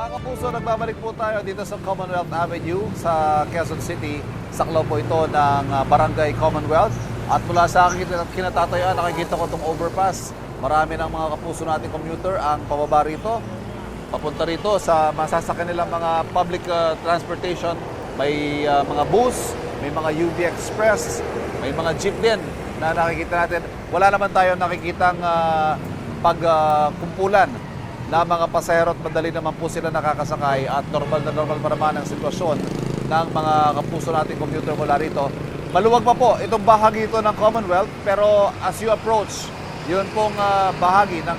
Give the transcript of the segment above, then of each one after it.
Mga kapuso, nagbabalik po tayo dito sa Commonwealth Avenue sa Quezon City. Saklaw po ito ng Barangay Commonwealth. At mula sa aking kinatatayuan, nakikita ko itong overpass. Marami ng mga kapuso nating commuter ang pababa rito. Papunta rito sa masasakyan nilang mga public transportation. May mga bus, may mga UV Express, may mga jeep din na nakikita natin. Wala naman tayo nakikitang pagkumpulan na mga pasahero at madali naman po sila nakakasakay at normal pa naman ang sitwasyon ng mga kapuso nating commuter mula rito. Maluwag pa po itong bahagi ito ng Commonwealth, pero as you approach, yun pong bahagi ng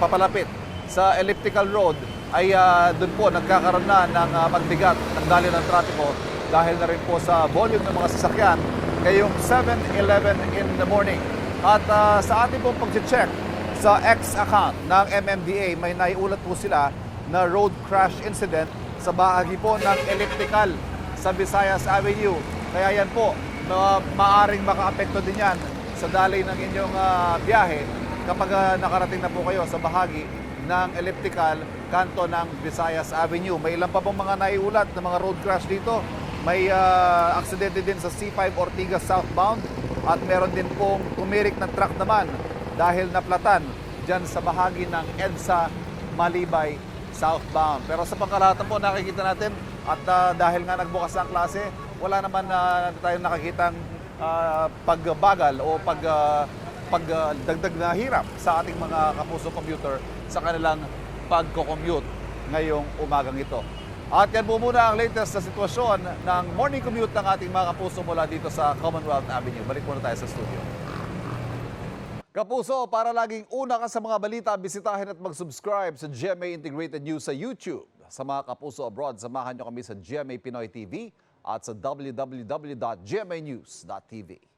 papalapit sa elliptical road ay doon po nagkakaroon na ng pagbigat ng daloy ng trapiko dahil na rin po sa volume ng mga sasakyan ngayong 7:11 in the morning. At sa ating pong pag-check sa X account ng MMDA, may naiulat po sila na road crash incident sa bahagi po ng elliptical sa Visayas Avenue. Kaya yan po, maaring makaapekto din yan sa daloy ng inyong biyahe kapag nakarating na po kayo sa bahagi ng elliptical kanto ng Visayas Avenue. May ilan pa pong mga naiulat na mga road crash dito. May aksidente din sa C5 Ortigas southbound at meron din pong tumirik na truck naman dahil naplatan dyan sa bahagi ng EDSA Malibay southbound. Pero sa pangkalahatan po nakikita natin at dahil nga nagbukas ang klase, wala naman tayong nakikitang pagbagal o pagdagdag na hirap sa ating mga kapuso commuter sa kanilang pagko-commute ngayong umagang ito. At yan po muna ang latest na sitwasyon ng morning commute ng ating mga kapuso mula dito sa Commonwealth Avenue. Balik muna tayo sa studio. Kapuso, para laging una ka sa mga balita, bisitahin at mag-subscribe sa GMA Integrated News sa YouTube. Sa mga kapuso abroad, samahan nyo kami sa GMA Pinoy TV at sa www.gmanews.tv.